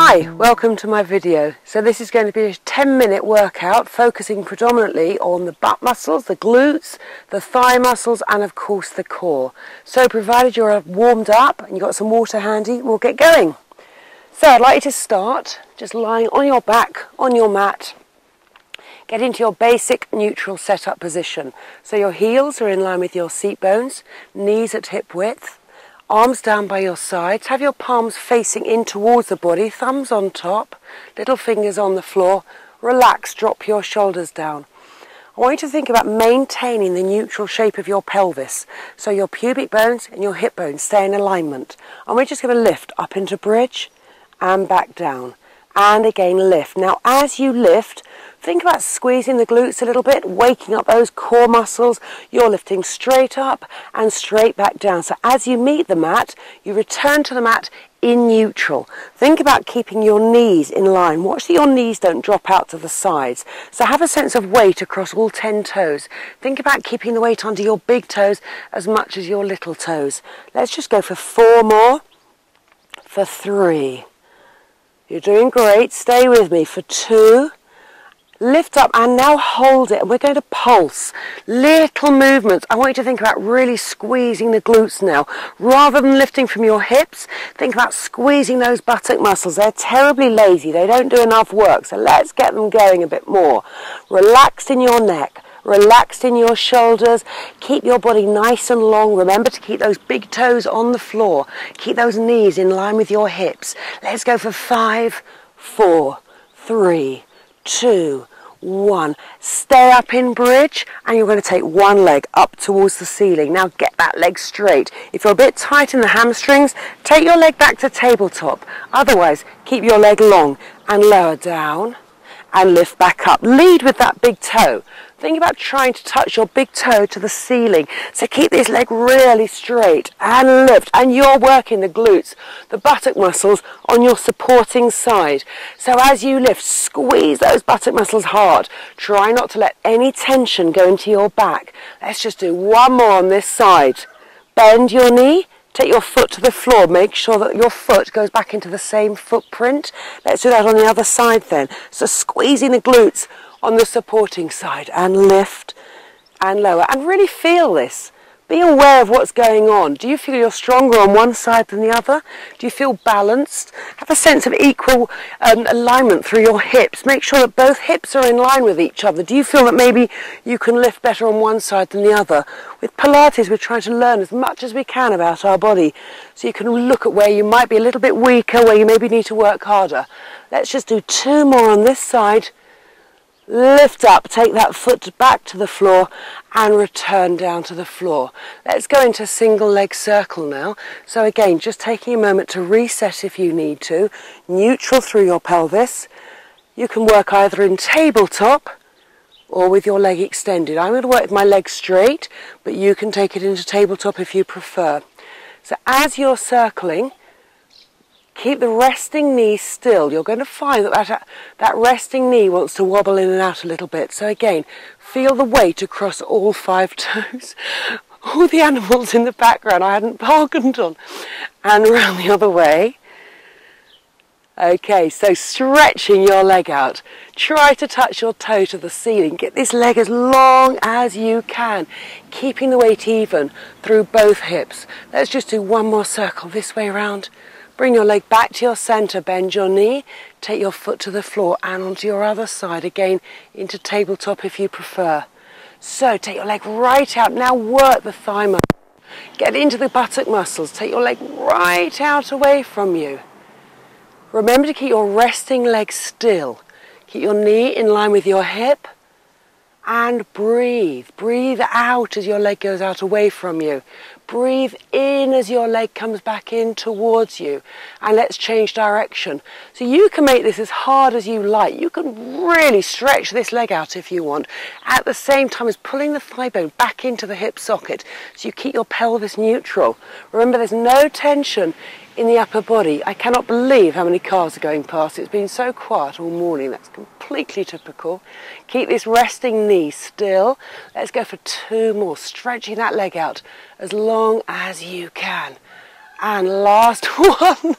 Hi, welcome to my video. So this is going to be a 10-minute workout focusing predominantly on the butt muscles, the glutes, the thigh muscles and of course the core. So provided you're warmed up and you've got some water handy, we'll get going. So I'd like you to start just lying on your back, on your mat. Get into your basic neutral setup position. So your heels are in line with your seat bones, knees at hip width. Arms down by your sides, have your palms facing in towards the body, thumbs on top, little fingers on the floor. Relax, drop your shoulders down. I want you to think about maintaining the neutral shape of your pelvis, so your pubic bones and your hip bones stay in alignment. And we're just going to lift up into bridge and back down. And again lift. Now as you lift, think about squeezing the glutes a little bit, waking up those core muscles. You're lifting straight up and straight back down. So as you meet the mat, you return to the mat in neutral. Think about keeping your knees in line. Watch that your knees don't drop out to the sides. So have a sense of weight across all 10 toes. Think about keeping the weight under your big toes as much as your little toes. Let's just go for 4 more, for 3. You're doing great. Stay with me for 2. Lift up and now hold it, and we're going to pulse. Little movements. I want you to think about really squeezing the glutes now. Rather than lifting from your hips, think about squeezing those buttock muscles. They're terribly lazy. They don't do enough work, so let's get them going a bit more. Relaxed in your neck. Relaxed in your shoulders. Keep your body nice and long. Remember to keep those big toes on the floor. Keep those knees in line with your hips. Let's go for 5, 4, 3, 2, 1. Stay up in bridge and you're going to take one leg up towards the ceiling. Now get that leg straight. If you're a bit tight in the hamstrings, take your leg back to tabletop. Otherwise, keep your leg long and lower down and lift back up. Lead with that big toe. Think about trying to touch your big toe to the ceiling. So keep this leg really straight and lift. And you're working the glutes, the buttock muscles on your supporting side. So as you lift, squeeze those buttock muscles hard. Try not to let any tension go into your back. Let's just do one more on this side. Bend your knee. Take your foot to the floor. Make sure that your foot goes back into the same footprint. Let's do that on the other side then. So squeezing the glutes on the supporting side and lift and lower. And really feel this. Be aware of what's going on. Do you feel you're stronger on one side than the other? Do you feel balanced? Have a sense of equal alignment through your hips. Make sure that both hips are in line with each other. Do you feel that maybe you can lift better on one side than the other? With Pilates, we're trying to learn as much as we can about our body. So you can look at where you might be a little bit weaker, where you maybe need to work harder. Let's just do 2 more on this side. Lift up, take that foot back to the floor and return down to the floor. Let's go into single leg circle now. So again, just taking a moment to reset if you need to. Neutral through your pelvis. You can work either in tabletop or with your leg extended. I'm going to work with my leg straight, but you can take it into tabletop if you prefer. So as you're circling, keep the resting knee still. You're going to find that resting knee wants to wobble in and out a little bit. So again, feel the weight across all 5 toes. All the animals in the background I hadn't bargained on. And around the other way. Okay, so stretching your leg out. Try to touch your toe to the ceiling. Get this leg as long as you can. Keeping the weight even through both hips. Let's just do one more circle this way around. Bring your leg back to your centre, bend your knee, take your foot to the floor and onto your other side, again into tabletop if you prefer. So take your leg right out, now work the thigh muscle. Get into the buttock muscles, take your leg right out away from you. Remember to keep your resting leg still. Keep your knee in line with your hip and breathe. Breathe out as your leg goes out away from you. Breathe in as your leg comes back in towards you. And let's change direction. So you can make this as hard as you like. You can really stretch this leg out if you want. At the same time as pulling the thigh bone back into the hip socket. So you keep your pelvis neutral. Remember, there's no tension in the upper body. I cannot believe how many cars are going past. It's been so quiet all morning. That's completely typical. Keep this resting knee still. Let's go for 2 more. Stretching that leg out as long as you can. And last one.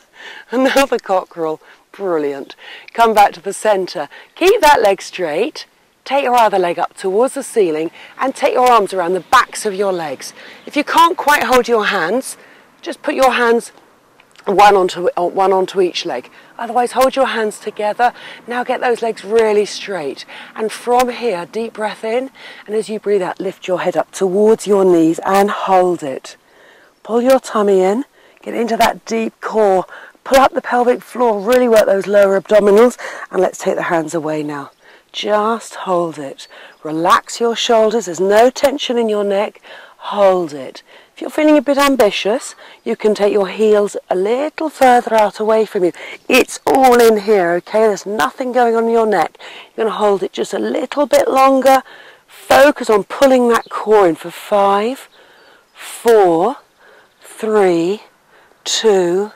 Another cockerel. brilliant. Come back to the centre. Keep that leg straight. Take your other leg up towards the ceiling and take your arms around the backs of your legs. If you can't quite hold your hands, just put your hands one onto each leg. Otherwise, hold your hands together. Now get those legs really straight. And from here, deep breath in. And as you breathe out, lift your head up towards your knees and hold it. Pull your tummy in. Get into that deep core. Pull up the pelvic floor. Really work those lower abdominals. And let's take the hands away now. Just hold it. Relax your shoulders. There's no tension in your neck. Hold it. If you're feeling a bit ambitious, you can take your heels a little further out away from you. It's all in here, okay? There's nothing going on in your neck. You're going to hold it just a little bit longer. Focus on pulling that core in for 5, 4, 3, 2,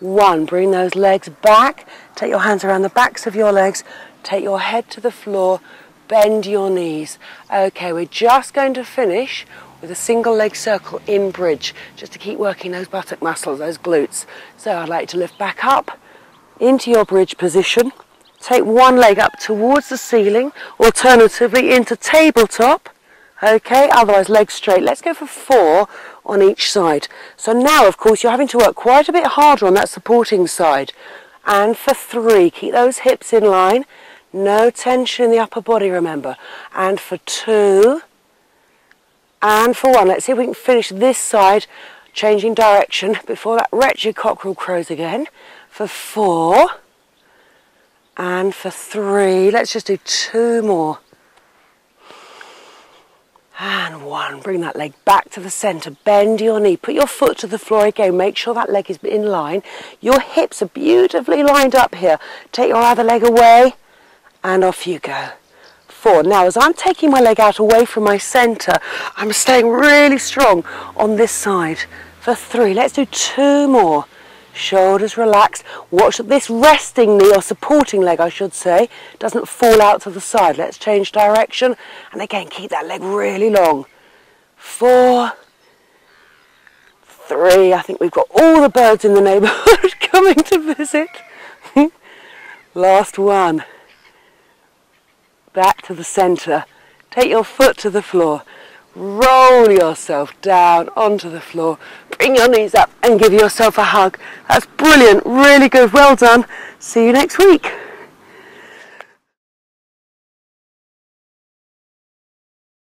1. Bring those legs back. Take your hands around the backs of your legs. Take your head to the floor. Bend your knees. Okay, we're just going to finish with a single leg circle in bridge, just to keep working those buttock muscles, those glutes. So I'd like to lift back up into your bridge position. Take one leg up towards the ceiling, alternatively into tabletop. Okay, otherwise legs straight. Let's go for 4 on each side. So now, of course, you're having to work quite a bit harder on that supporting side. And for 3, keep those hips in line. No tension in the upper body, remember. And for 2, and for 1. Let's see if we can finish this side, changing direction before that wretched cockerel crows again. For 4, and for 3. Let's just do 2 more. And 1. Bring that leg back to the centre. Bend your knee. Put your foot to the floor again. Make sure that leg is in line. Your hips are beautifully lined up here. Take your other leg away, and off you go. 4. Now, as I'm taking my leg out away from my centre, I'm staying really strong on this side. For 3, let's do 2 more. Shoulders relaxed. Watch that this resting knee, or supporting leg I should say, doesn't fall out to the side. Let's change direction. And again, keep that leg really long. 4, 3. I think we've got all the birds in the neighbourhood coming to visit. Last one. Back to the centre. Take your foot to the floor. Roll yourself down onto the floor. Bring your knees up and give yourself a hug. That's brilliant. Really good. Well done. See you next week.